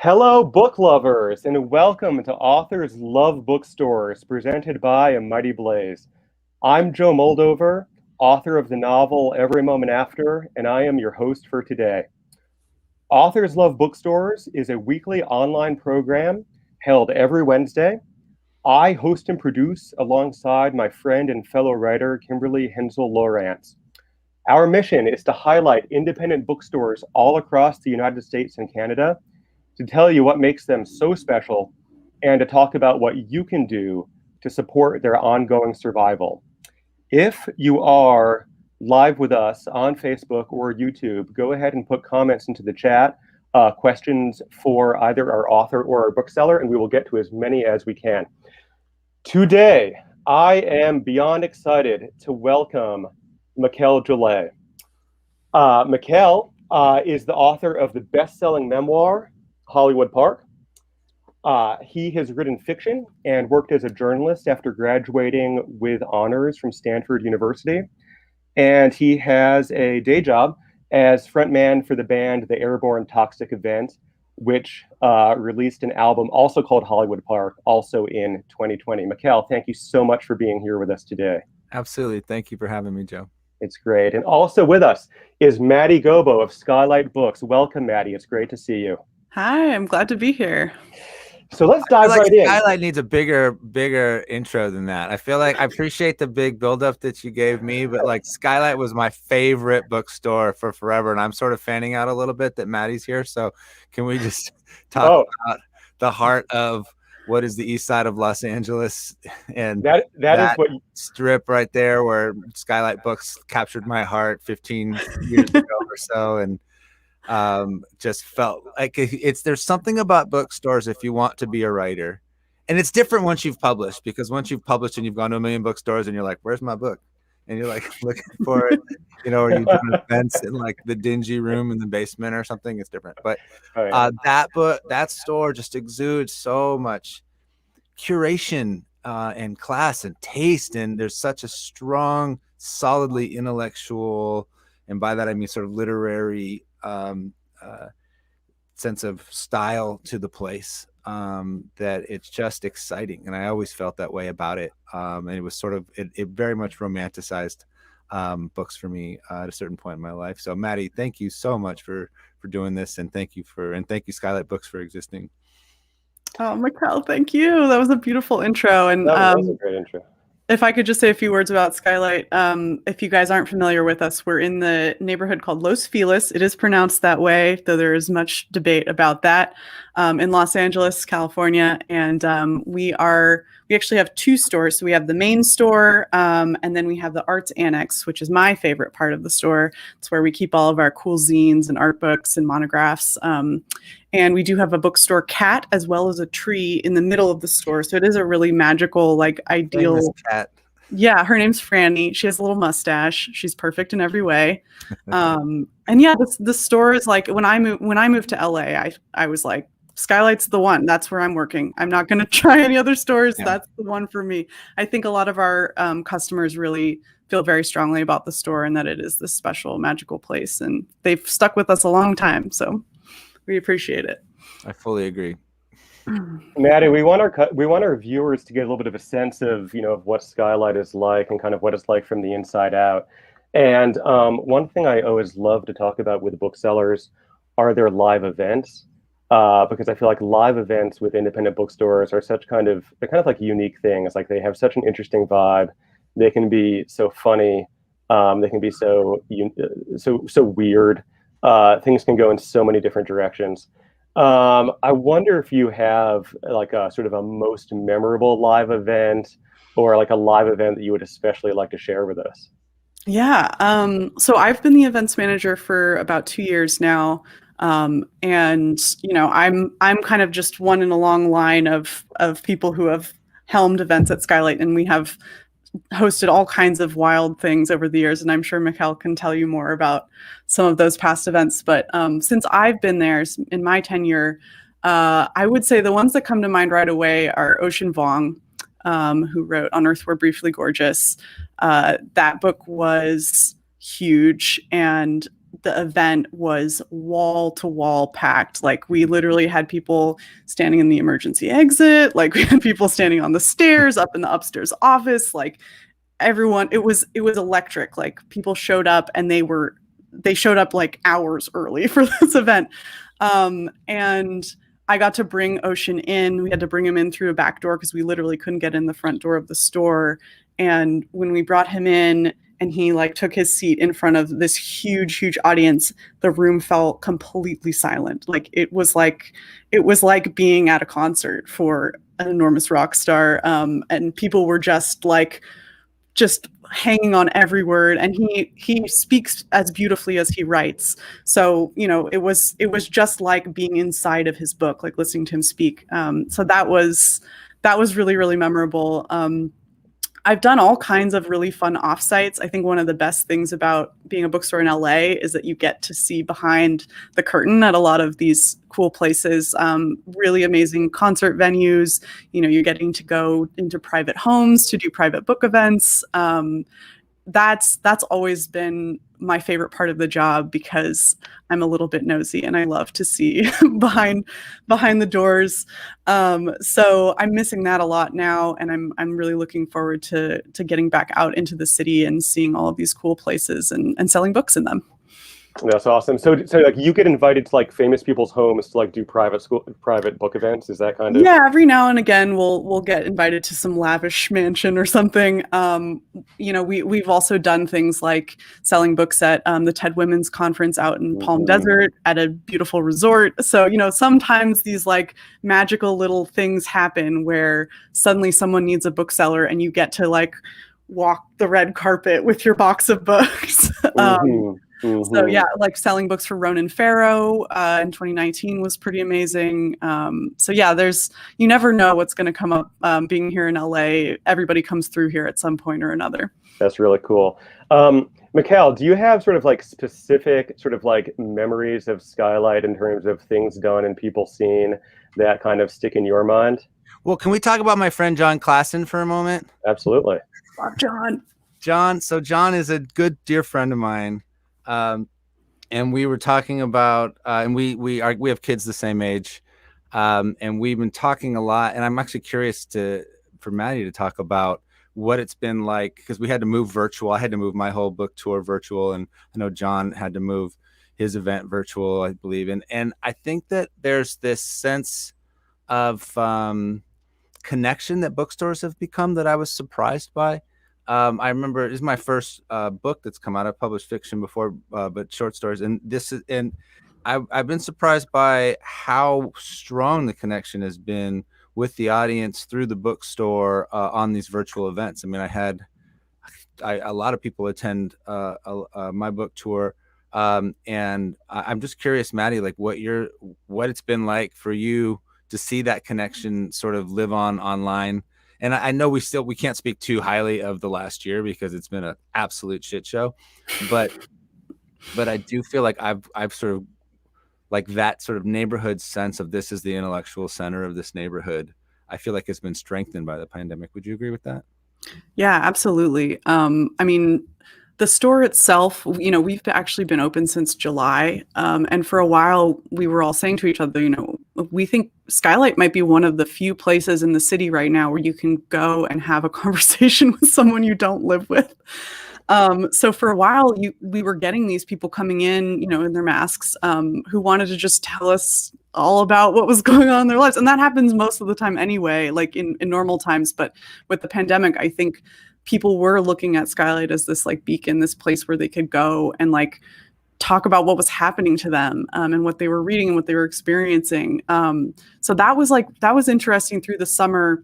Hello, book lovers, and welcome to Authors Love Bookstores, presented by A Mighty Blaze. I'm Joe Moldover, author of the novel Every Moment After, and I am your host for today. Authors Love Bookstores is a weekly online program held every Wednesday. I host and produce alongside my friend and fellow writer, Kimberly Hensel Lawrence. Our mission is to highlight independent bookstores all across the United States and Canada, to tell you what makes them so special, and to talk about what you can do to support their ongoing survival. If you are live with us on Facebook or YouTube, go ahead and put comments into the chat, questions for either our author or our bookseller, and we will get to as many as we can. Today, I am beyond excited to welcome Mikel Jollett. Mikel is the author of the best-selling memoir, Hollywood Park. He has written fiction and worked as a journalist after graduating with honors from Stanford University. And he has a day job as frontman for the band The Airborne Toxic Event, which released an album also called Hollywood Park, also in 2020. Mikel, thank you so much for being here with us today. Absolutely. Thank you for having me, Joe. It's great. And also with us is Maddie Gobo of Skylight Books. Welcome, Maddie. It's great to see you. Hi, I'm glad to be here. So let's dive right in. Skylight needs a bigger intro than that. I feel like I appreciate the big buildup that you gave me, but like Skylight was my favorite bookstore for forever, and I'm sort of fanning out a little bit that Maddie's here. So can we just talk about the heart of what is the east side of Los Angeles, and that is what strip right there where Skylight Books captured my heart 15 years ago or so, and just felt like there's something about bookstores if you want to be a writer, and it's different once you've published, because once you've published and you've gone to a million bookstores and you're like, where's my book? And you're like looking for it, or you do events in like the dingy room in the basement or something. It's different, but that store just exudes so much curation and class and taste, and there's such a strong, solidly intellectual, and by that I mean sort of literary sense of style to the place, that it's just exciting, and I always felt that way about it, and it was sort of it very much romanticized books for me at a certain point in my life. So Maddie, thank you so much for doing this, and thank you Skylight Books for existing. Oh, Mikel, thank you. That was a beautiful intro. And that was a great intro. If I could just say a few words about Skylight. If you guys aren't familiar with us, we're in the neighborhood called Los Feliz. It is pronounced that way, though there is much debate about that, in Los Angeles, California. And we actually have two stores. So we have the main store, and then we have the Arts Annex, which is my favorite part of the store. It's where we keep all of our cool zines and art books and monographs. And we do have a bookstore cat as well as a tree in the middle of the store. So it is a really magical, like ideal cat. Yeah, her name's Franny. She has a little mustache. She's perfect in every way. And yeah, the store is like, when I moved to LA, I was like, Skylight's the one. That's where I'm working. I'm not going to try any other stores. Yeah. That's the one for me. I think a lot of our customers really feel very strongly about the store and that it is this special, magical place. And they've stuck with us a long time. So we appreciate it. I fully agree. Maddie, we want our viewers to get a little bit of a sense of of what Skylight is like and kind of what it's like from the inside out. And one thing I always love to talk about with booksellers are their live events, because I feel like live events with independent bookstores are they're kind of like unique things. Like they have such an interesting vibe. They can be so funny. They can be so weird. Things can go in so many different directions. I wonder if you have like a sort of a most memorable live event, or like a live event that you would especially like to share with us. Yeah. So I've been the events manager for about 2 years now. And I'm kind of just one in a long line of people who have helmed events at Skylight, and we have hosted all kinds of wild things over the years, and I'm sure Mikel can tell you more about some of those past events. But since I've been there in my tenure, I would say the ones that come to mind right away are Ocean Vuong, who wrote On Earth We're Briefly Gorgeous. That book was huge, and the event was wall to wall packed. Like we literally had people standing in the emergency exit, like we had people standing on the stairs, up in the upstairs office, like everyone, it was electric. Like people showed up and they showed up like hours early for this event. And I got to bring Ocean in. We had to bring him in through a back door because we literally couldn't get in the front door of the store. And when we brought him in and he like took his seat in front of this huge audience, the room fell completely silent. Like it was like being at a concert for an enormous rock star. And people were just hanging on every word, and he speaks as beautifully as he writes. So it was just like being inside of his book, like listening to him speak. So that was really, really memorable. I've done all kinds of really fun offsites. I think one of the best things about being a bookstore in LA is that you get to see behind the curtain at a lot of these cool places, really amazing concert venues. You're getting to go into private homes to do private book events. That's always been my favorite part of the job because I'm a little bit nosy and I love to see behind the doors. So I'm missing that a lot now, and I'm really looking forward to getting back out into the city and seeing all of these cool places and selling books in them. That's awesome. So like you get invited to like famous people's homes to like do private book events. Is that kind of? Yeah, every now and again we'll get invited to some lavish mansion or something. We've also done things like selling books at the TED Women's Conference out in Palm Desert at a beautiful resort. So sometimes these like magical little things happen where suddenly someone needs a bookseller and you get to like walk the red carpet with your box of books. So yeah, like selling books for Ronan Farrow in 2019 was pretty amazing. So yeah, you never know what's going to come up. Being here in LA, everybody comes through here at some point or another. That's really cool. Mikel, do you have sort of like specific sort of like memories of Skylight in terms of things done and people seen that kind of stick in your mind? Well, can we talk about my friend John Klassen for a moment? Absolutely. Love John. John is a good dear friend of mine. And we were talking about, and we have kids the same age, and we've been talking a lot. And I'm actually curious for Maddie to talk about what it's been like, because we had to move virtual. I had to move my whole book tour virtual, and I know John had to move his event virtual, I believe. And I think that there's this sense of connection that bookstores have become that I was surprised by. I remember this is my first book that's come out. I've published fiction before, but short stories. And I've been surprised by how strong the connection has been with the audience through the bookstore on these virtual events. I mean, a lot of people attend my book tour, and I'm just curious, Maddie, like what it's been like for you to see that connection sort of live online. And I know we can't speak too highly of the last year because it's been an absolute shit show, but I do feel like I've sort of like that sort of neighborhood sense of this is the intellectual center of this neighborhood. I feel like it's been strengthened by the pandemic. Would you agree with that? Yeah, absolutely. I mean, the store itself, we've actually been open since July. And for a while, we were all saying to each other, we think Skylight might be one of the few places in the city right now where you can go and have a conversation with someone you don't live with. So for a while, we were getting these people coming in, in their masks, who wanted to just tell us all about what was going on in their lives. And that happens most of the time anyway, like in normal times. But with the pandemic, I think people were looking at Skylight as this like beacon, this place where they could go and like talk about what was happening to them, and what they were reading and what they were experiencing. So that was interesting through the summer.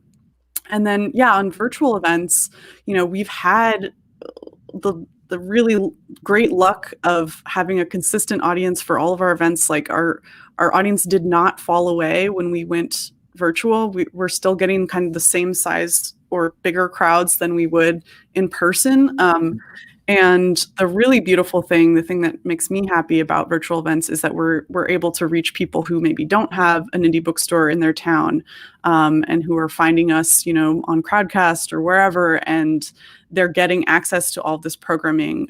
And then, yeah, on virtual events, we've had the really great luck of having a consistent audience for all of our events. Like our audience did not fall away when we went virtual. We're still getting kind of the same size or bigger crowds than we would in person. And the really beautiful thing, the thing that makes me happy about virtual events is that we're able to reach people who maybe don't have an indie bookstore in their town, and who are finding us, on Crowdcast or wherever, and they're getting access to all this programming.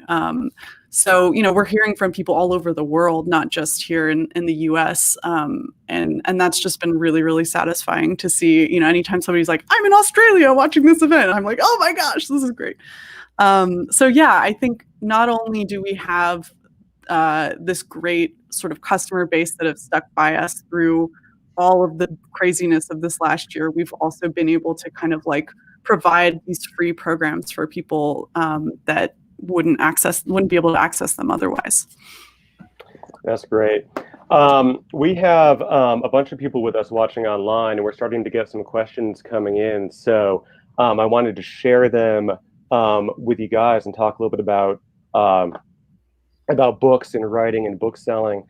So, we're hearing from people all over the world, not just here in the US. And that's just been really, really satisfying to see, anytime somebody's like, I'm in Australia watching this event, I'm like, oh my gosh, this is great. So yeah, I think not only do we have this great sort of customer base that have stuck by us through all of the craziness of this last year, we've also been able to kind of like provide these free programs for people that wouldn't be able to access them otherwise. That's great. We have a bunch of people with us watching online, and we're starting to get some questions coming in. So I wanted to share them with you guys and talk a little bit about books and writing and book selling.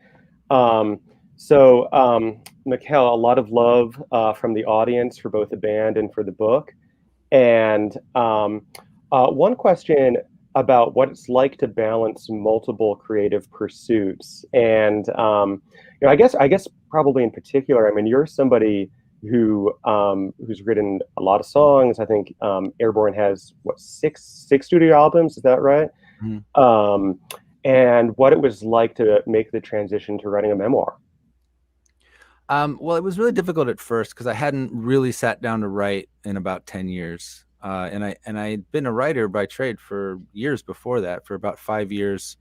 Mikel, a lot of love from the audience for both the band and for the book. And one question about what it's like to balance multiple creative pursuits. And I guess probably in particular, I mean, you're somebody who's written a lot of songs. I think Airborne has six studio albums. Is that right? Mm-hmm. And what it was like to make the transition to writing a memoir. Well, it was really difficult at first because I hadn't really sat down to write in about 10 years. And I'd been a writer by trade for years before that. For about 5 years,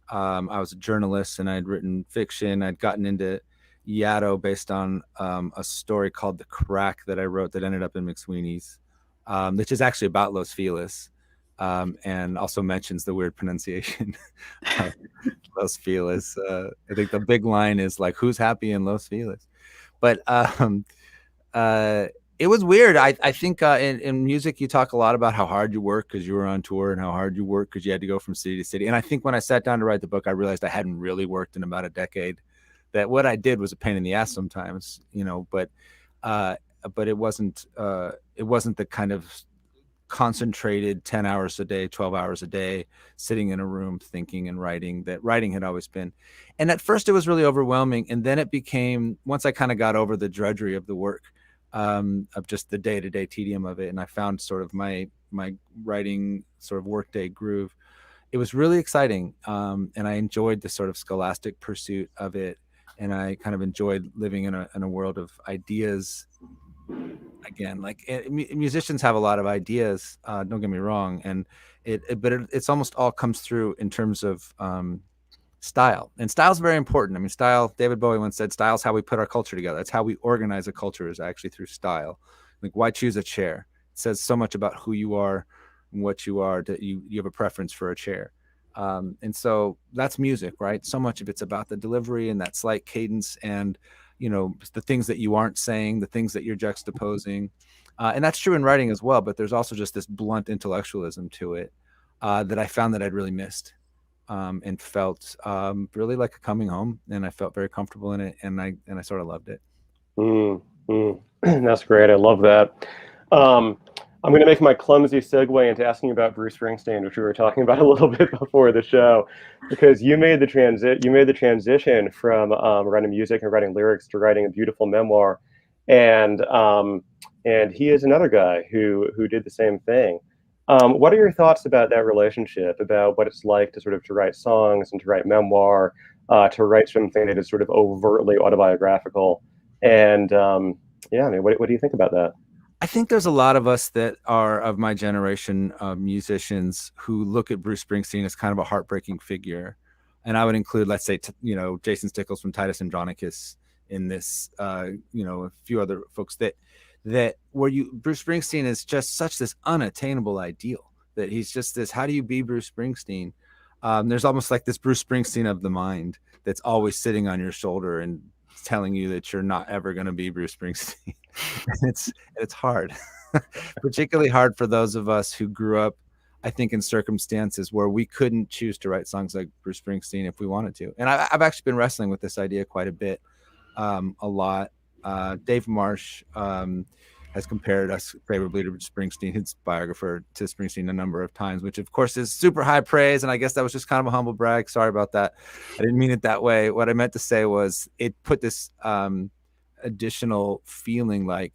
I was a journalist and I'd written fiction. I'd gotten into Yaddo based on a story called The Crack that I wrote that ended up in McSweeney's, which is actually about Los Feliz, and also mentions the weird pronunciation of Los Feliz. I think the big line is like, who's happy in Los Feliz? But it was weird. I think in music, you talk a lot about how hard you work because you were on tour and how hard you work because you had to go from city to city. And I think when I sat down to write the book, I realized I hadn't really worked in about a decade, that what I did was a pain in the ass sometimes, but it wasn't the kind of concentrated 10 hours a day, 12 hours a day, sitting in a room thinking and writing that writing had always been. And at first it was really overwhelming. And then it became, once I kind of got over the drudgery of the work, of just the day-to-day tedium of it, and I found sort of my writing sort of workday groove, it was really exciting. And I enjoyed the sort of scholastic pursuit of it. And I kind of enjoyed living in a world of ideas. Again, like musicians have a lot of ideas, don't get me wrong. And it's almost all comes through in terms of style, and style is very important. I mean, style, David Bowie once said, style is how we put our culture together. It's how we organize a culture, is actually through style. Like, why choose a chair? It says so much about who you are and what you are, that you have a preference for a chair. And so that's music, right? So much of it's about the delivery and that slight cadence and, the things that you aren't saying, the things that you're juxtaposing. And that's true in writing as well, but there's also just this blunt intellectualism to it that I found that I'd really missed. And felt really like a coming home, and I felt very comfortable in it, and I sort of loved it. That's great. I love that. I'm going to make my clumsy segue into asking about Bruce Springsteen, which we were talking about a little bit before the show, because you made the transition from writing music and writing lyrics to writing a beautiful memoir, and he is another guy who did the same thing. What are your thoughts about that relationship, about what it's like to write songs and to write memoir, to write something that is sort of overtly autobiographical? And what do you think about that? I think there's a lot of us that are of my generation of musicians who look at Bruce Springsteen as kind of a heartbreaking figure. And I would include, let's say, Jason Stickles from Titus Andronicus in this, a few other folks Bruce Springsteen is just such this unattainable ideal, that he's just this, how do you be Bruce Springsteen? There's almost like this Bruce Springsteen of the mind that's always sitting on your shoulder and telling you that you're not ever going to be Bruce Springsteen. It's hard, particularly hard for those of us who grew up, I think, in circumstances where we couldn't choose to write songs like Bruce Springsteen if we wanted to. And I've actually been wrestling with this idea quite a bit, a lot. Dave Marsh has compared us favorably to Springsteen, his biographer, to Springsteen a number of times, which of course is super high praise. And I guess that was just kind of a humble brag. Sorry about that. I didn't mean it that way. What I meant to say was it put this additional feeling like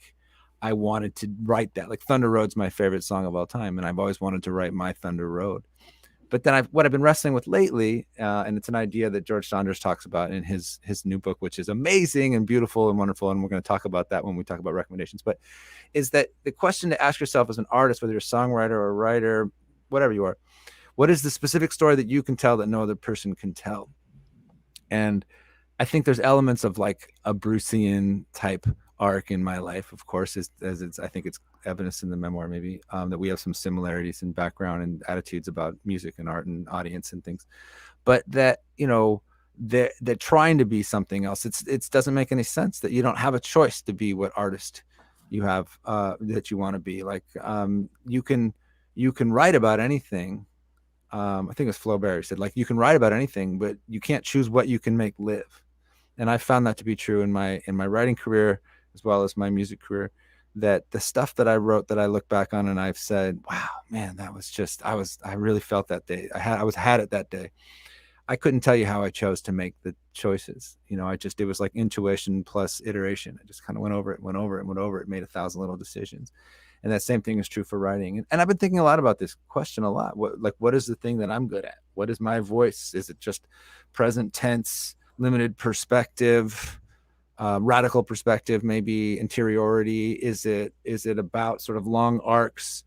I wanted to write that. Like Thunder Road's my favorite song of all time, and I've always wanted to write my Thunder Road. But then what I've been wrestling with lately, and it's an idea that George Saunders talks about in his new book, which is amazing and beautiful and wonderful. And we're going to talk about that when we talk about recommendations. But is that the question to ask yourself as an artist, whether you're a songwriter or a writer, whatever you are, what is the specific story that you can tell that no other person can tell? And I think there's elements of like a Bruceian type arc in my life, of course, I think it's evidence in the memoir, maybe, that we have some similarities in background and attitudes about music and art and audience and things, but that, they're trying to be something else. It doesn't make any sense that you don't have a choice to be what artist you have, that you want to be. Like, you can write about anything. I think it's Flaubert who said, like, you can write about anything, but you can't choose what you can make live. And I found that to be true in my writing career, as well as my music career, that the stuff that I wrote that I look back on and I've said, wow, man, that was just, I really felt that day. I had it that day. I couldn't tell you how I chose to make the choices. It was like intuition plus iteration. I just kind of went over it, made 1,000 little decisions. And that same thing is true for writing. And I've been thinking a lot about this question a lot. What is the thing that I'm good at? What is my voice? Is it just present tense, limited perspective, radical perspective, maybe interiority? Is it about sort of long arcs?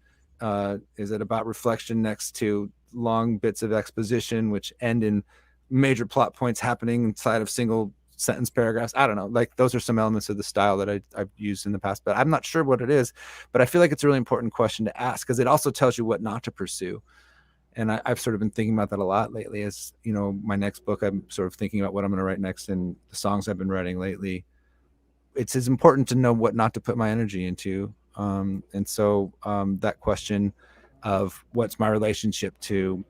Is it about reflection next to long bits of exposition, which end in major plot points happening inside of single sentence paragraphs? I don't know. Like, those are some elements of the style that I've used in the past, but I'm not sure what it is. But I feel like it's a really important question to ask, because it also tells you what not to pursue. And I've sort of been thinking about that a lot lately. As my next book, I'm sort of thinking about what I'm going to write next, and the songs I've been writing lately. It's as important to know what not to put my energy into. And so that question of what's my relationship to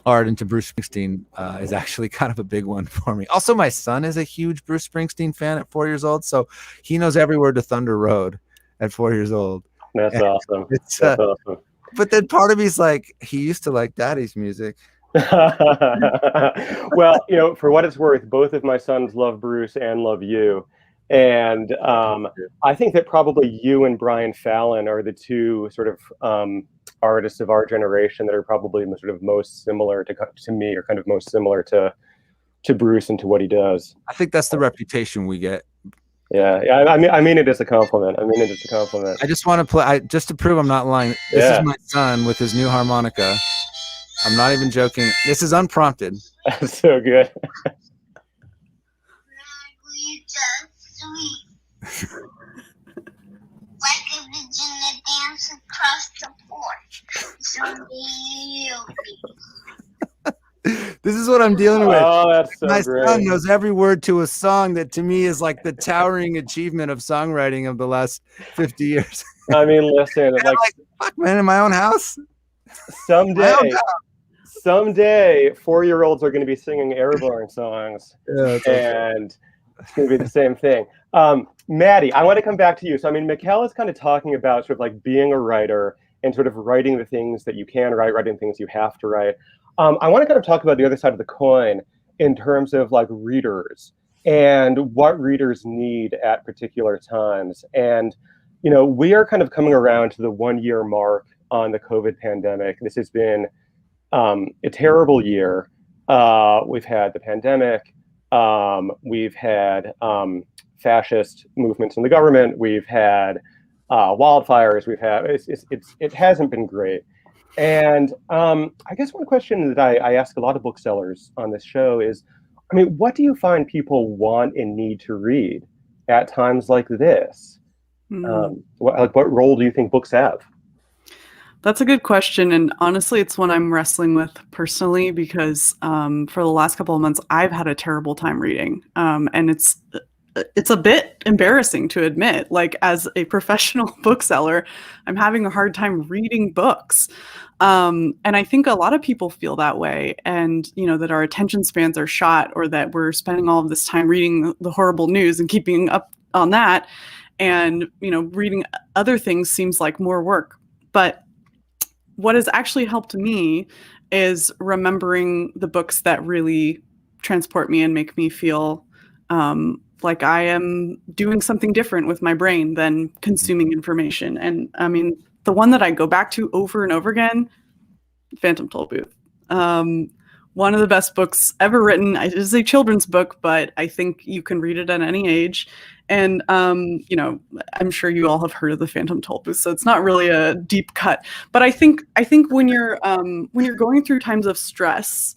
art and to Bruce Springsteen is actually kind of a big one for me. Also, my son is a huge Bruce Springsteen fan at 4 years old, so he knows every word to Thunder Road at 4 years old. That's awesome. That's awesome. But then part of me's like, he used to like Daddy's music. Well, for what it's worth, both of my sons love Bruce and love you. And I think that probably you and Brian Fallon are the two sort of artists of our generation that are probably sort of most similar to me, or kind of most similar to Bruce and to what he does. I think that's the reputation we get. Yeah. I mean it as a compliment. I just want to play, just to prove I'm not lying. This is my son with his new harmonica. I'm not even joking. This is unprompted. That's so good. Like a Virginia dance across the porch. So This is what I'm dealing with. Oh, that's so My great. son knows every word to a song that to me is like the towering achievement of songwriting of the last 50 years. I mean, listen, like, fuck, man, in my own house. Someday 4-year-olds are going to be singing Airborne songs, and it's going to be the same thing. Maddie, I want to come back to you. So, I mean, Mikel is kind of talking about sort of like being a writer and sort of writing the things that you can write, writing things you have to write. I want to kind of talk about the other side of the coin in terms of like readers and what readers need at particular times. And, we are kind of coming around to the 1-year mark on the COVID pandemic. This has been a terrible year. We've had the pandemic. We've had fascist movements in the government. We've had wildfires. It hasn't been great. And I guess one question that I ask a lot of booksellers on this show is, I mean, what do you find people want and need to read at times like this? What role do you think books have? That's a good question. And honestly, it's one I'm wrestling with personally, because for the last couple of months, I've had a terrible time reading. And it's a bit embarrassing to admit, like, as a professional bookseller, I'm having a hard time reading books. And I think a lot of people feel that way, and, that our attention spans are shot, or that we're spending all of this time reading the horrible news and keeping up on that. And, reading other things seems like more work. But what has actually helped me is remembering the books that really transport me and make me feel like I am doing something different with my brain than consuming information. And I mean, the one that I go back to over and over again, Phantom Tollbooth. One of the best books ever written. It is a children's book, but I think you can read it at any age. And I'm sure you all have heard of the Phantom Tollbooth, so it's not really a deep cut. But I think when you're going through times of stress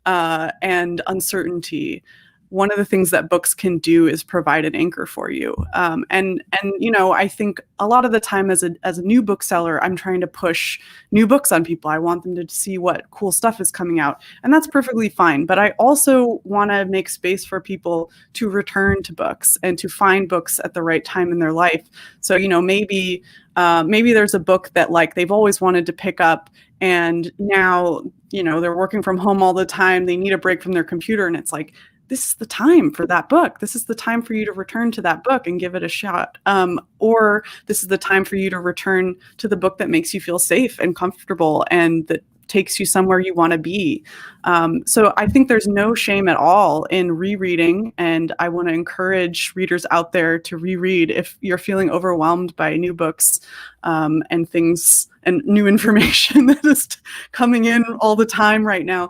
and uncertainty, one of the things that books can do is provide an anchor for you. And I think a lot of the time as a new bookseller, I'm trying to push new books on people. I want them to see what cool stuff is coming out, and that's perfectly fine. But I also want to make space for people to return to books and to find books at the right time in their life. So, maybe there's a book that like they've always wanted to pick up, and now, they're working from home all the time. They need a break from their computer, and it's like, this is the time for that book. This is the time for you to return to that book and give it a shot. Or this is the time for you to return to the book that makes you feel safe and comfortable and that takes you somewhere you want to be. So I think there's no shame at all in rereading. And I want to encourage readers out there to reread if you're feeling overwhelmed by new books and things and new information that is coming in all the time right now.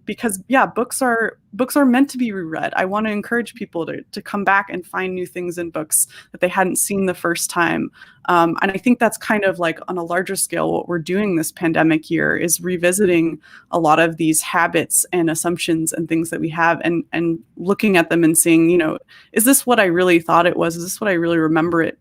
Because books are meant to be reread. I want to encourage people to come back and find new things in books that they hadn't seen the first time. And I think that's kind of like on a larger scale, what we're doing this pandemic year is revisiting a lot of these habits and assumptions and things that we have and looking at them and seeing, is this what I really thought it was? Is this what I really remember it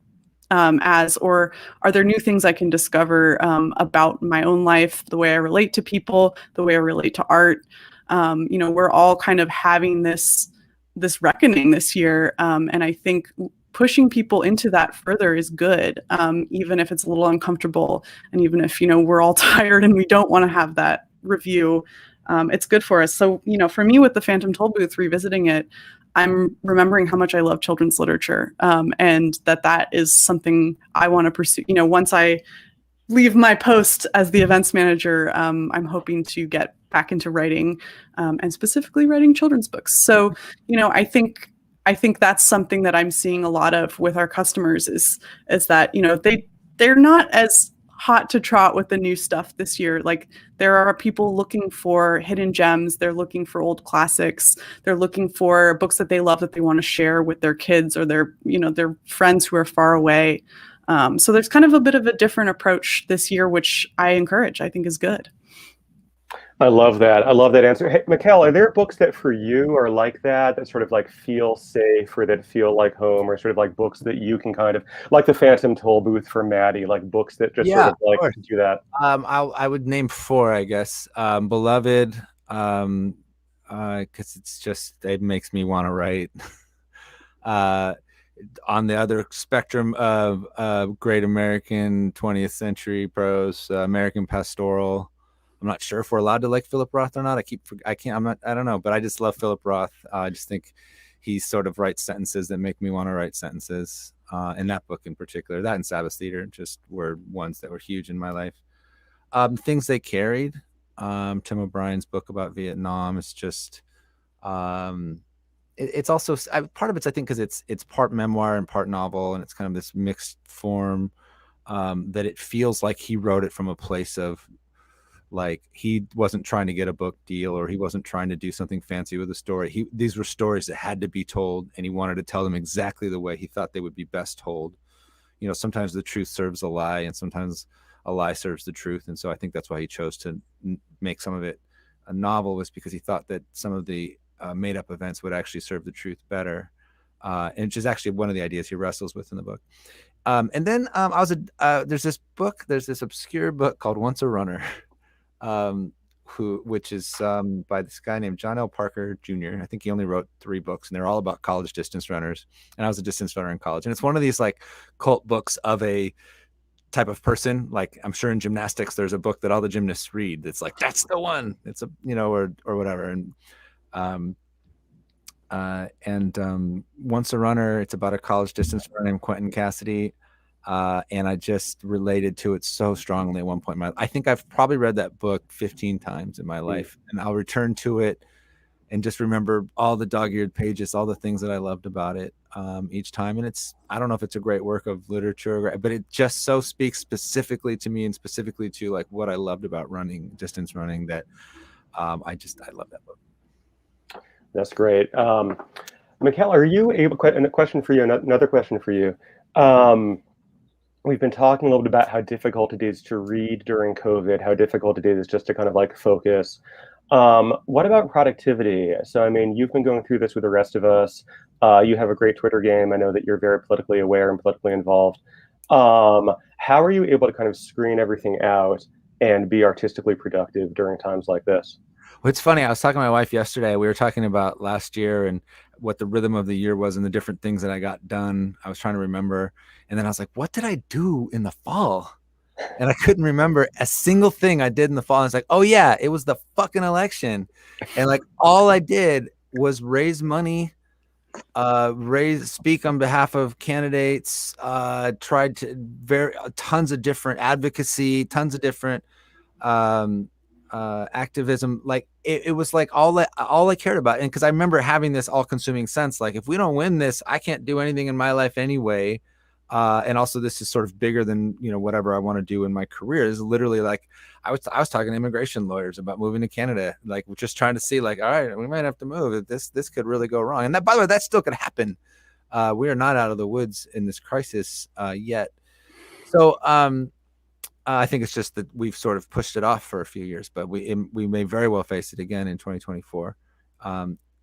as, or are there new things I can discover about my own life, the way I relate to people, the way I relate to art? We're all kind of having this reckoning this year. And I think pushing people into that further is good, even if it's a little uncomfortable. And even if, we're all tired and we don't want to have that review, it's good for us. So, for me with the Phantom Tollbooth, revisiting it, I'm remembering how much I love children's literature, and that is something I want to pursue. Once I leave my post as the events manager, I'm hoping to get back into writing, and specifically writing children's books. So, I think that's something that I'm seeing a lot of with our customers is that, they're not as hot to trot with the new stuff this year. Like, there are people looking for hidden gems. They're looking for old classics. They're looking for books that they love that they want to share with their kids or their friends who are far away. So there's kind of a bit of a different approach this year, which I encourage. I think is good. I love that. I love that answer. Hey, Mikel, are there books that for you are like that sort of like feel safe or that feel like home, or sort of like books that you can kind of, like the Phantom Tollbooth for Maddie, like books that just sort of like do that? I would name 4, I guess. Beloved, because it's just, it makes me want to write. On the other spectrum of great American 20th century prose, American pastoral. I'm not sure if we're allowed to like Philip Roth or not. I don't know, but I just love Philip Roth. I just think he sort of writes sentences that make me want to write sentences. In that book in particular, that and Sabbath Theater just were ones that were huge in my life. Things they carried. Tim O'Brien's book about Vietnam is just, it's also part of it's, I think, because it's part memoir and part novel, and it's kind of this mixed form, that it feels like he wrote it from a place of, like, he wasn't trying to get a book deal, or he wasn't trying to do something fancy with the story. These were stories that had to be told, and he wanted to tell them exactly the way he thought they would be best told. Sometimes the truth serves a lie, and sometimes a lie serves the truth. And so I think that's why he chose to make some of it a novel, was because he thought that some of the made up events would actually serve the truth better. And which is actually one of the ideas he wrestles with in the book. And then there's this obscure book called Once a Runner, which is by this guy named John L. Parker Jr. I think he only wrote 3 books, and they're all about college distance runners. And I was a distance runner in college. And it's one of these like cult books of a type of person. Like, I'm sure in gymnastics, there's a book that all the gymnasts read. It's like, that's the one. It's a, or whatever. And Once a Runner, it's about a college distance runner named Quentin Cassidy. And I just related to it so strongly at one point in my life. I think I've probably read that book 15 times in my life, and I'll return to it and just remember all the dog-eared pages, all the things that I loved about it each time. And I don't know if it's a great work of literature, but it just so speaks specifically to me and specifically to like what I loved about running, distance running, that I love that book. That's great. Mikel, are you able? A question for you. Another question for you. We've been talking a little bit about how difficult it is to read during COVID, how difficult it is just to kind of like focus. What about productivity? So, I mean, you've been going through this with the rest of us. You have a great Twitter game. I know that you're very politically aware and politically involved. How are you able to kind of screen everything out and be artistically productive during times like this? Well, it's funny. I was talking to my wife yesterday. We were talking about last year and what the rhythm of the year was and the different things that I got done. I was trying to remember. And then I was like, what did I do in the fall? And I couldn't remember a single thing I did in the fall. And it's like, oh yeah, it was the fucking election. And like all I did was raise money, speak on behalf of candidates, tried to tons of different advocacy, tons of different activism. Like it was like all I cared about. And because I remember having this all-consuming sense, like if we don't win this, I can't do anything in my life anyway. And also this is sort of bigger than, you know, whatever I want to do in my career. Is literally like I was talking to immigration lawyers about moving to Canada, like we're just trying to see like, all right, we might have to move. This could really go wrong. And that, by the way, that still could happen. We are not out of the woods in this crisis yet. So I think it's just that we've sort of pushed it off for a few years, but we may very well face it again in 2024.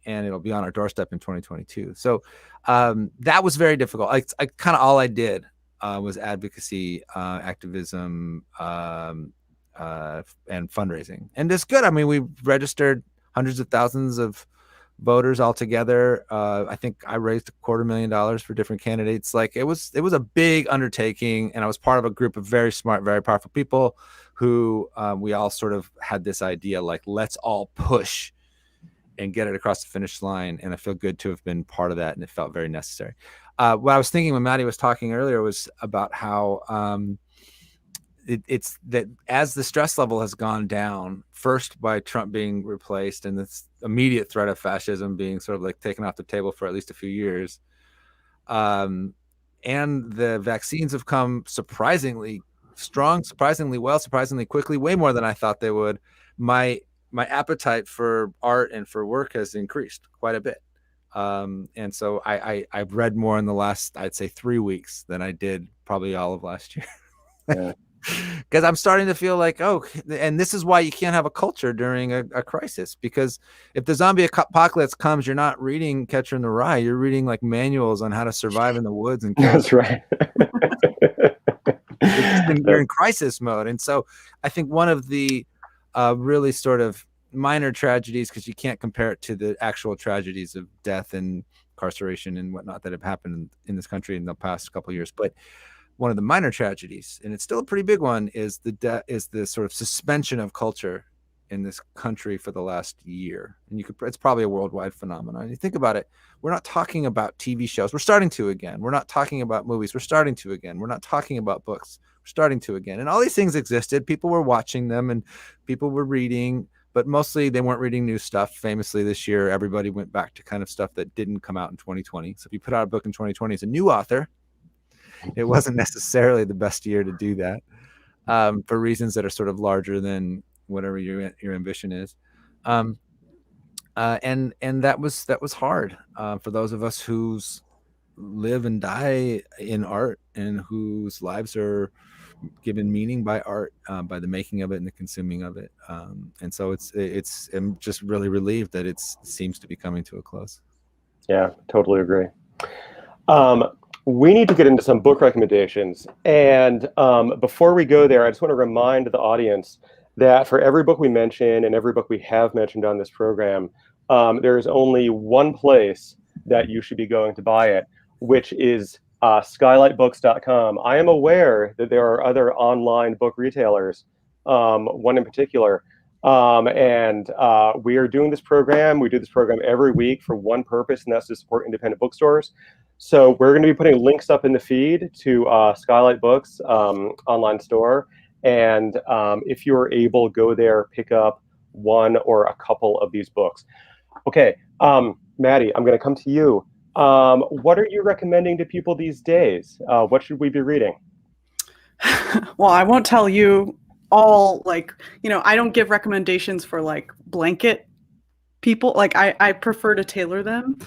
And it'll be on our doorstep in 2022. So that was very difficult. I kind of all I did was advocacy, activism, and fundraising. And it's good. I mean, we registered hundreds of thousands of voters altogether. I think I raised $250,000 for different candidates. Like it was a big undertaking, and I was part of a group of very smart, very powerful people who we all sort of had this idea, like, let's all push and get it across the finish line. And I feel good to have been part of that. And it felt very necessary. What I was thinking when Maddie was talking earlier was about how it's that as the stress level has gone down, first by Trump being replaced and this immediate threat of fascism being sort of like taken off the table for at least a few years. And the vaccines have come surprisingly strong, surprisingly well, surprisingly quickly, way more than I thought they would. My appetite for art and for work has increased quite a bit. And so I've read more in the last, I'd say 3 weeks than I did probably all of last year. Yeah. Because I'm starting to feel like, oh, and this is why you can't have a culture during a crisis, because if the zombie apocalypse comes, you're not reading Catcher in the Rye, you're reading like manuals on how to survive in the woods. And That's right. you're in crisis mode. And so I think one of the really sort of minor tragedies, because you can't compare it to the actual tragedies of death and incarceration and whatnot that have happened in this country in the past couple of years, but one of the minor tragedies, and it's still a pretty big one, is the sort of suspension of culture in this country for the last year. And it's probably a worldwide phenomenon. You think about it, we're not talking about TV shows. We're starting to again. We're not talking about movies. We're starting to again. We're not talking about books. We're starting to again. And all these things existed. People were watching them and people were reading, but mostly they weren't reading new stuff. Famously this year, everybody went back to kind of stuff that didn't come out in 2020. So if you put out a book in 2020 as a new author, it wasn't necessarily the best year to do that, for reasons that are sort of larger than whatever your ambition is. And that was hard for those of us whose live and die in art and whose lives are given meaning by art, by the making of it and the consuming of it. And so I'm just really relieved that it seems to be coming to a close. Yeah, totally agree. We need to get into some book recommendations. And before we go there, I just want to remind the audience that for every book we mention and every book we have mentioned on this program, there is only one place that you should be going to buy it, which is skylightbooks.com. I am aware that there are other online book retailers, one in particular. And we are doing this program. We do this program every week for one purpose, and that's to support independent bookstores. So we're going to be putting links up in the feed to Skylight Books online store. And if you're able, go there, pick up one or a couple of these books. Okay, Maddie, I'm going to come to you. What are you recommending to people these days? What should we be reading? Well, I won't tell you all like, I don't give recommendations for like blanket people. Like I prefer to tailor them.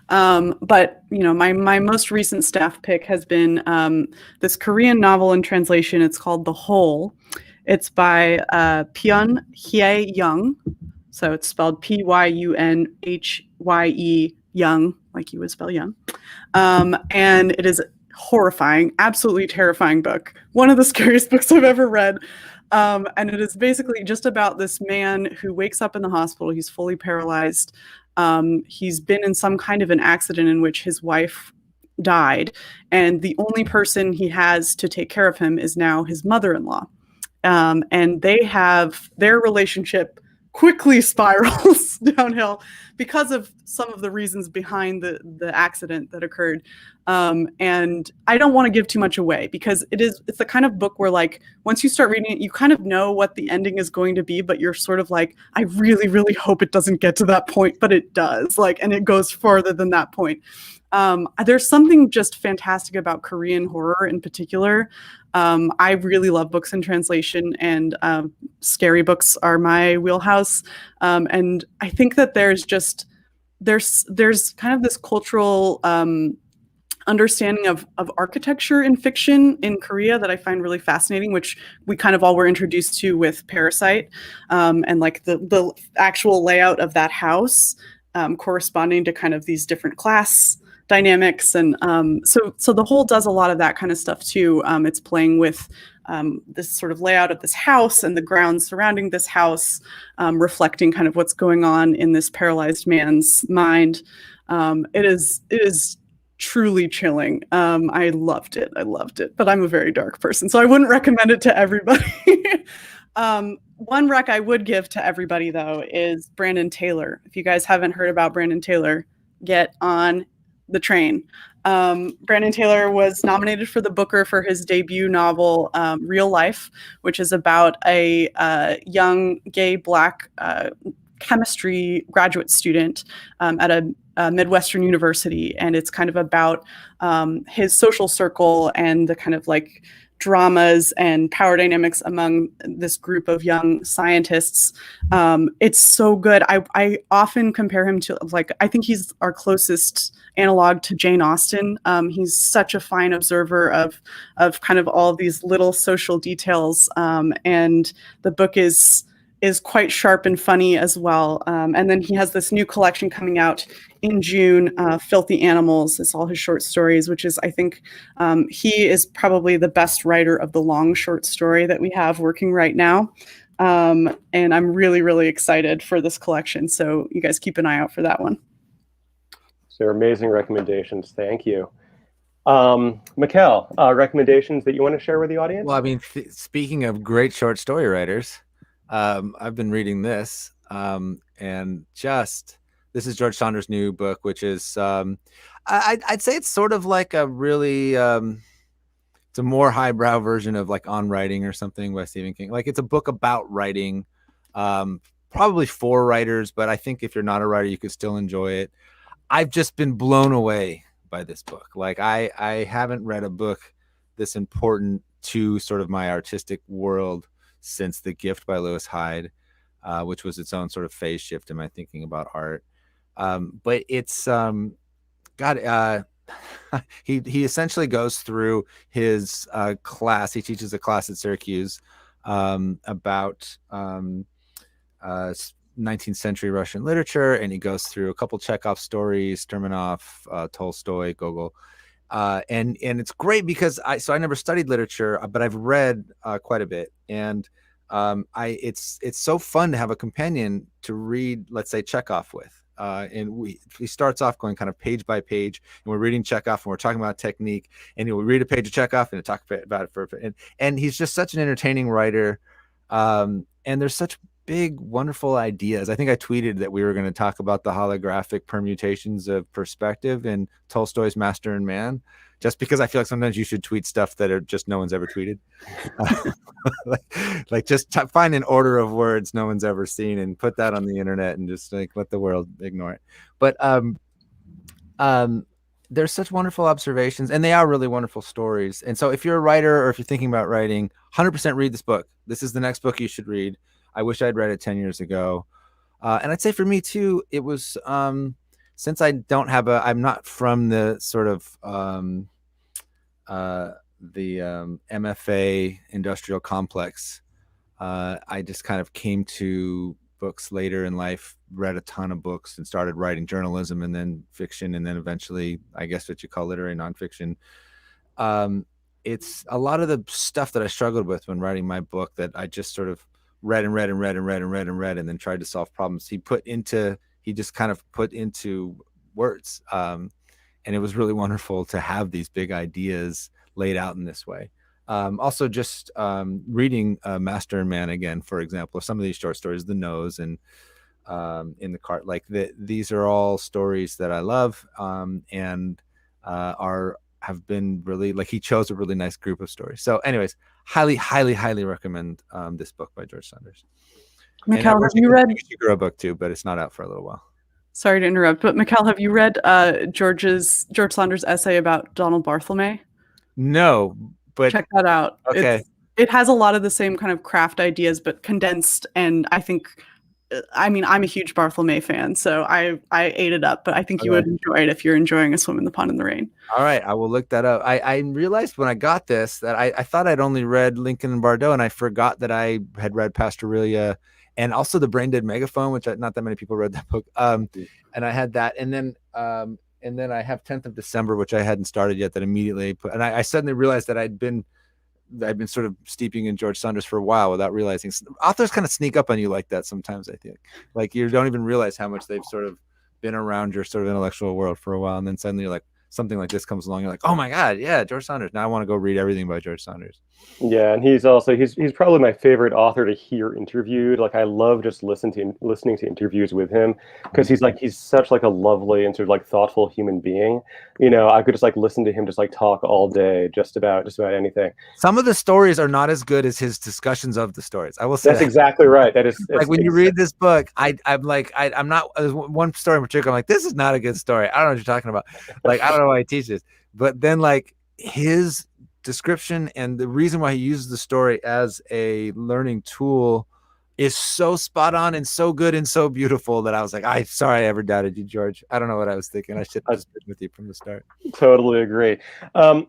But my most recent staff pick has been this Korean novel in translation. It's called The Hole. It's by Pyun Hye Young. So it's spelled Pyunhye Young, like you would spell young. And it is horrifying, absolutely terrifying book. One of the scariest books I've ever read. And it is basically just about this man who wakes up in the hospital. He's fully paralyzed. He's been in some kind of an accident in which his wife died. And the only person he has to take care of him is now his mother-in-law. And they have their relationship quickly spirals downhill because of some of the reasons behind the accident that occurred. And I don't want to give too much away because it's the kind of book where like once you start reading it, you kind of know what the ending is going to be, but you're sort of like, I really, really hope it doesn't get to that point, but it does, and it goes farther than that point. There's something just fantastic about Korean horror in particular. I really love books in translation, and scary books are my wheelhouse. And I think that there's kind of this cultural understanding of architecture in fiction in Korea that I find really fascinating, which we kind of all were introduced to with Parasite, and like the actual layout of that house corresponding to kind of these different class dynamics. And so the whole does a lot of that kind of stuff too. It's playing with this sort of layout of this house and the grounds surrounding this house, reflecting kind of what's going on in this paralyzed man's mind. It is truly chilling. I loved it, but I'm a very dark person, so I wouldn't recommend it to everybody. One rec I would give to everybody though is Brandon Taylor. If you guys haven't heard about Brandon Taylor, get on the train. Brandon Taylor was nominated for the Booker for his debut novel, Real Life, which is about a young gay Black chemistry graduate student at a Midwestern university. And it's kind of about his social circle and the kind of like dramas and power dynamics among this group of young scientists. It's so good. I often compare him to, I think he's our closest analog to Jane Austen. He's such a fine observer of kind of all these little social details. And the book is quite sharp and funny as well. And then he has this new collection coming out in June, Filthy Animals. It's all his short stories, which is, I think, he is probably the best writer of the long short story that we have working right now. And I'm really, really excited for this collection. So you guys keep an eye out for that one. So amazing recommendations. Thank you. Mikel, recommendations that you want to share with the audience? Well, I mean, speaking of great short story writers, I've been reading this, and this is George Saunders' new book, which is, I'd say it's sort of like a really, it's a more highbrow version of like On Writing or something by Stephen King. Like it's a book about writing, probably for writers, but I think if you're not a writer, you could still enjoy it. I've just been blown away by this book. Like I haven't read a book this important to sort of my artistic world since The Gift by Lewis Hyde, which was its own sort of phase shift in my thinking about art. But it's he essentially goes through his class. He teaches a class at Syracuse about 19th century Russian literature, and he goes through a couple Chekhov stories, Termanov, Tolstoy, Gogol. And it's great because I never studied literature, but I've read quite a bit, and it's so fun to have a companion to read, let's say, Chekhov with. And he starts off going kind of page by page, and we're reading Chekhov, and we're talking about technique, and he'll read a page of Chekhov and talk about it and he's just such an entertaining writer, and there's such big, wonderful ideas. I think I tweeted that we were going to talk about the holographic permutations of perspective in Tolstoy's Master and Man, just because I feel like sometimes you should tweet stuff that are just no one's ever tweeted. like just find an order of words no one's ever seen and put that on the internet and just like let the world ignore it. But there's such wonderful observations, and they are really wonderful stories. And so if you're a writer or if you're thinking about writing, 100% read this book. This is the next book you should read. I wish I'd read it 10 years ago. And I'd say for me too, it was, since I don't have I'm not from the sort of, MFA industrial complex. I just kind of came to books later in life, read a ton of books and started writing journalism and then fiction. And then eventually, I guess what you call literary nonfiction. It's a lot of the stuff that I struggled with when writing my book that I just sort of read and then tried to solve problems. He just kind of put into words. And it was really wonderful to have these big ideas laid out in this way. Also just reading Master and Man again, for example, some of these short stories, The Nose and In the Cart, like these are all stories that I love and have been really, like, he chose a really nice group of stories. So anyways, highly recommend this book by George Saunders. Mikel, have you read a book too, but it's not out for a little while. Sorry to interrupt, but Mikel, have you read George Saunders' essay about Donald Barthelme? No, but check that out. Okay. It has a lot of the same kind of craft ideas, but condensed. And I think, I mean, I'm a huge Barthelme fan, so I ate it up, but I think you would enjoy it if you're enjoying A Swim in the Pond in the Rain. All right, I will look that up. I realized when I got this that I thought I'd only read Lincoln and Bardot, and I forgot that I had read Pastoralia and also The Brain Dead Megaphone, which not that many people read that book. And I had that, and then I have 10th of December, which I hadn't started yet, that immediately put, and I suddenly realized that I'd been sort of steeping in George Saunders for a while without realizing. Authors kind of sneak up on you like that sometimes, I think. Like you don't even realize how much they've sort of been around your sort of intellectual world for a while, and then suddenly you're like, something like this comes along, you're like, oh my God, yeah, George Saunders. Now I want to go read everything by George Saunders. Yeah, and he's probably my favorite author to hear interviewed. Like I love just listening to interviews with him because he's such like a lovely and sort of like thoughtful human being. You know, I could just like listen to him just like talk all day just about anything. Some of the stories are not as good as his discussions of the stories. I will say that's exactly right. That is like when you read this book, I'm not, there's one story in particular, I'm like, this is not a good story. I don't know what you're talking about. Like I don't know why he teaches, but then like his description and the reason why he uses the story as a learning tool is so spot on and so good and so beautiful that I was like, I'm sorry I ever doubted you, George. I don't know what I was thinking. I should have just been with you from the start. Totally agree.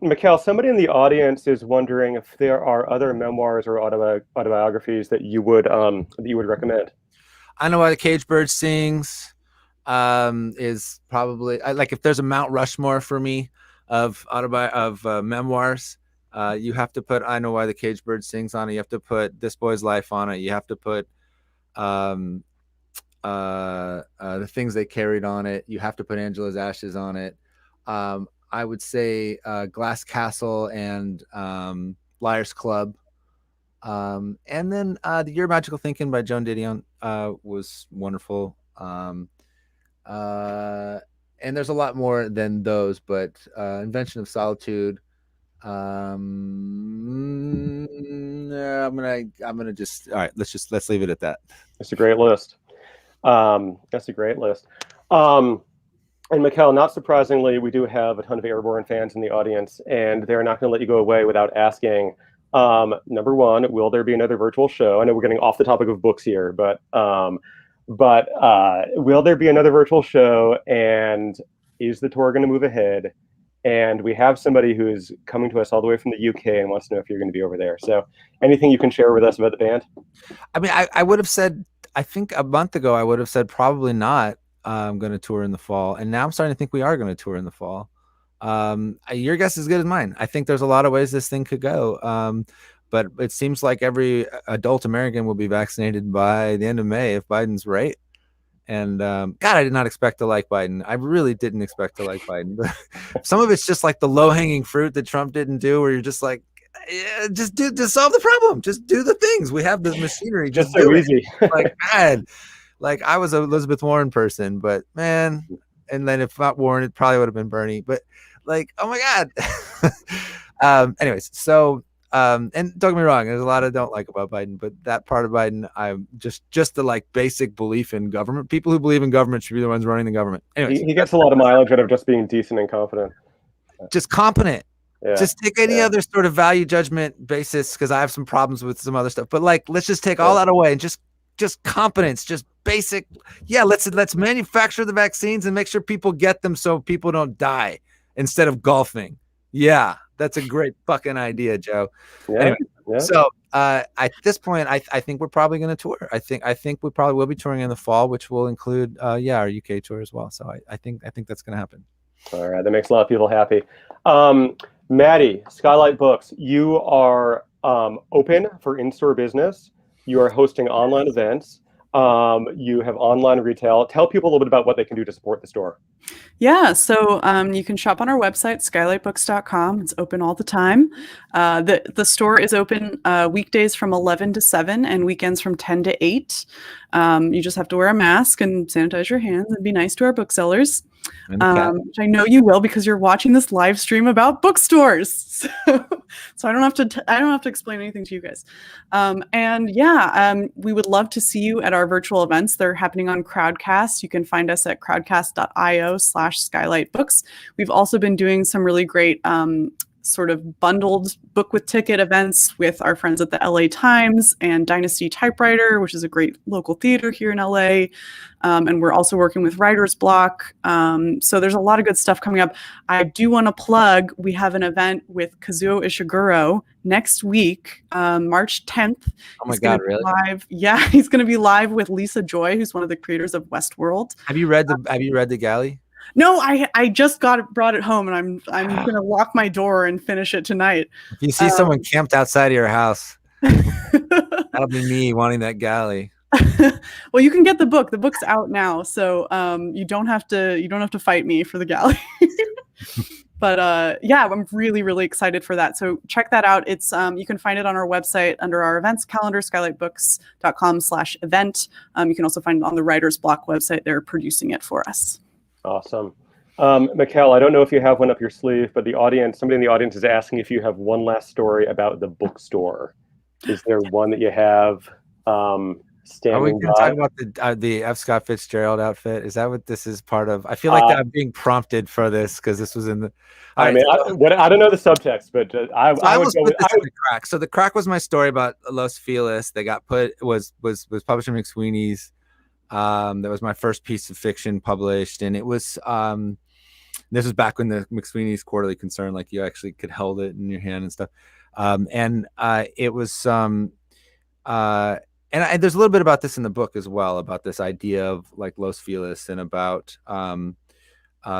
Mikel, somebody in the audience is wondering if there are other memoirs or autobiographies that you would recommend. I Know Why the Caged Bird Sings is probably like, if there's a Mount Rushmore for me of memoirs, you have to put I Know Why the Caged Bird Sings on it. You have to put This Boy's Life on it. You have to put The Things They Carried on it. You have to put Angela's Ashes on it. I would say Glass Castle and Liar's Club. And then The Year of Magical Thinking by Joan Didion was wonderful. And there's a lot more than those, but Invention of Solitude. I'm gonna just, all right, let's leave it at that. That's a great list. And Mikel, not surprisingly, we do have a ton of Airborne fans in the audience, and they're not going to let you go away without asking, number one, will there be another virtual show? I know we're getting off the topic of books here, but will there be another virtual show, and is the tour going to move ahead? And we have somebody who is coming to us all the way from the UK and wants to know if you're going to be over there. So anything you can share with us about the band? I mean, I would have said, I think a month ago, I would have said probably not. I'm going to tour in the fall. And now I'm starting to think we are going to tour in the fall. Your guess is as good as mine. I think there's a lot of ways this thing could go. But it seems like every adult American will be vaccinated by the end of May if Biden's right. And God, I did not expect to like Biden. I really didn't expect to like Biden. But some of it's just like the low-hanging fruit that Trump didn't do, where you're just like, yeah, just solve the problem. Just do the things. We have the machinery. Just so do easy. Like, man, like I was an Elizabeth Warren person, but man, and then if not Warren, it probably would have been Bernie. But like, oh my God. Anyways, so and don't get me wrong, there's a lot I don't like about Biden, but that part of Biden, I'm just the like basic belief in government. People who believe in government should be the ones running the government. Anyways, He gets a lot of mileage out of just being decent and confident. just competent. Yeah. Just take any other sort of value judgment basis, because I have some problems with some other stuff. But like, let's just take all that away and just competence, just basic. Yeah, let's manufacture the vaccines and make sure people get them so people don't die instead of golfing. Yeah, that's a great fucking idea, Joe. Yeah. Anyway, Yeah. so at this point, I think we're probably going to tour. I think we probably will be touring in the fall, which will include our UK tour as well. So I think that's going to happen. All right, that makes a lot of people happy. Maddie, Skylight Books, you are open for in-store business. You are hosting online events. You have online retail. Tell people a little bit about what they can do to support the store. Yeah, so you can shop on our website, skylightbooks.com. It's open all the time. The store is open weekdays from 11 to 7 and weekends from 10 to 8. You just have to wear a mask and sanitize your hands and be nice to our booksellers. Which I know you will, because you're watching this live stream about bookstores. So I don't have to explain anything to you guys. We would love to see you at our virtual events. They're happening on Crowdcast. You can find us at crowdcast.io/skylightbooks. We've also been doing some really great sort of bundled book with ticket events with our friends at the LA Times and Dynasty Typewriter, which is a great local theater here in LA. And we're also working with Writer's Block. So there's a lot of good stuff coming up. I do want to plug, we have an event with Kazuo Ishiguro next week, March 10th. Oh my God, really? Yeah, he's going to be live with Lisa Joy, who's one of the creators of Westworld. Have you read the Galley? No, I just brought it home, and I'm going to lock my door and finish it tonight. If you see someone camped outside of your house, that'll be me wanting that Galley. Well, you can get the book. The book's out now, so you don't have to fight me for the Galley. But I'm really, really excited for that. So check that out. It's you can find it on our website under our events calendar, skylightbooks.com/event. You can also find it on the Writer's Block website. They're producing it for us. Awesome. Mikel, I don't know if you have one up your sleeve, but somebody in the audience is asking if you have one last story about the bookstore. Is there one that you have standing Are we going to talk about the F. Scott Fitzgerald outfit? Is that what this is part of? I feel like I'm being prompted for this because this was in the. I don't know the subtext, but I would go with the Crack. So the Crack was my story about Los Feliz. They got was published in McSweeney's. That was my first piece of fiction published, and it was this was back when the McSweeney's Quarterly Concern, like you actually could hold it in your hand and stuff. It was and there's a little bit about this in the book as well, about this idea of like Los Feliz and about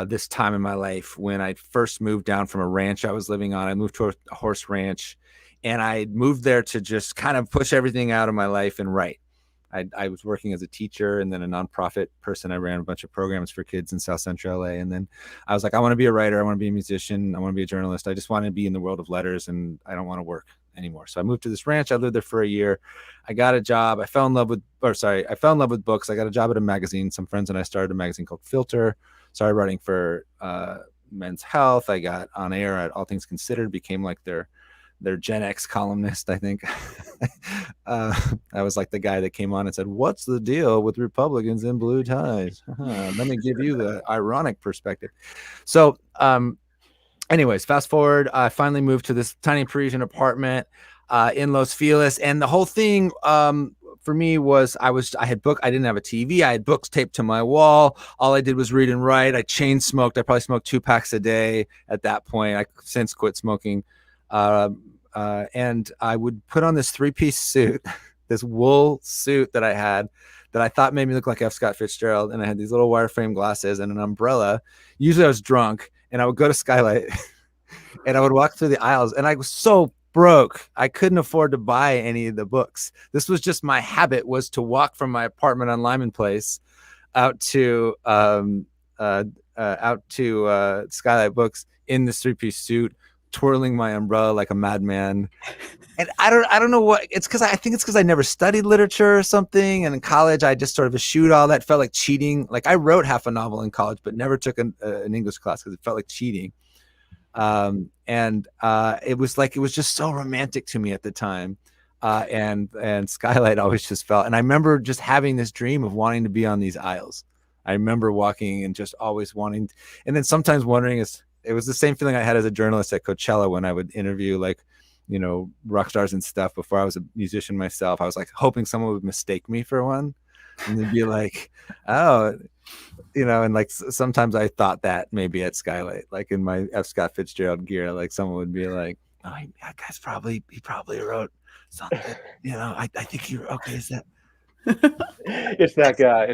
this time in my life when I first moved down from a ranch I was living on. I moved to a horse ranch, and I moved there to just kind of push everything out of my life and write. I was working as a teacher and then a nonprofit person. I ran a bunch of programs for kids in South Central LA. And then I was like, I want to be a writer. I want to be a musician. I want to be a journalist. I just want to be in the world of letters, and I don't want to work anymore. So I moved to this ranch. I lived there for a year. I got a job. I fell in love with books. I got a job at a magazine. Some friends and I started a magazine called Filter. Started writing for Men's Health. I got on air at All Things Considered, became like their Gen X columnist, I think. I was like the guy that came on and said, "What's the deal with Republicans in blue ties? Let me give you the ironic perspective." So anyways, fast forward, I finally moved to this tiny Parisian apartment in Los Feliz. And the whole thing for me was I didn't have a TV. I had books taped to my wall. All I did was read and write. I chain smoked. I probably smoked 2 packs a day at that point. I since quit smoking. And I would put on this 3-piece suit, this wool suit that I had that I thought made me look like F. Scott Fitzgerald. And I had these little wireframe glasses and an umbrella. Usually I was drunk, and I would go to Skylight and I would walk through the aisles, and I was so broke. I couldn't afford to buy any of the books. This was just my habit, was to walk from my apartment on Lyman Place out to Skylight Books in this 3-piece suit, twirling my umbrella like a madman. And I don't know what it's because I think it's because I never studied literature or something, and in college I just sort of eschewed all that. Felt like cheating. Like I wrote half a novel in college but never took an English class because it felt like cheating. And it was just so romantic to me at the time. And Skylight always just felt, and I remember just having this dream of wanting to be on these aisles. I remember walking and just always wanting, and then sometimes wondering, it was the same feeling I had as a journalist at Coachella when I would interview rock stars and stuff before I was a musician myself. I was like hoping someone would mistake me for one and they'd be like, oh, and like sometimes I thought that maybe at Skylight, like in my F. Scott Fitzgerald gear, like someone would be like, oh, that guy's he probably wrote something, I think you're okay. Is that? It's that guy.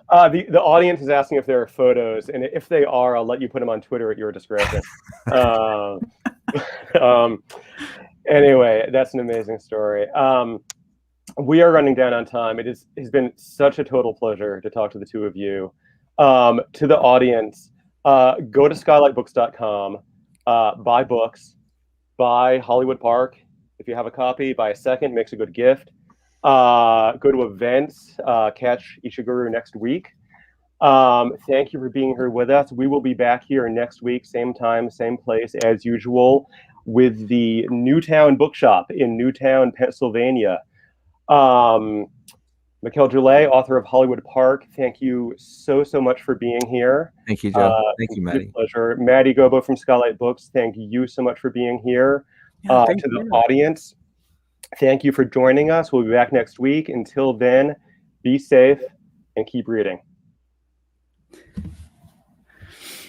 The audience is asking if there are photos, and if they are, I'll let you put them on Twitter at your discretion. Anyway, that's an amazing story. We are running down on time. It has been such a total pleasure to talk to the two of you. To the audience, go to skylightbooks.com, buy books, buy Hollywood Park. If you have a copy, buy a second, makes a good gift. Go to events, catch Ishiguro next week. Thank you for being here with us. We will be back here next week, same time, same place as usual, with the Newtown Bookshop in Newtown, Pennsylvania. Mikel Jollett, author of Hollywood Park, thank you so much for being here. Thank you, Joe. Thank you, Maddie. Pleasure. Maddie Gobo from Skylight Books, thank you so much for being here. Yeah, to the audience, thank you for joining us. We'll be back next week. Until then, be safe and keep reading.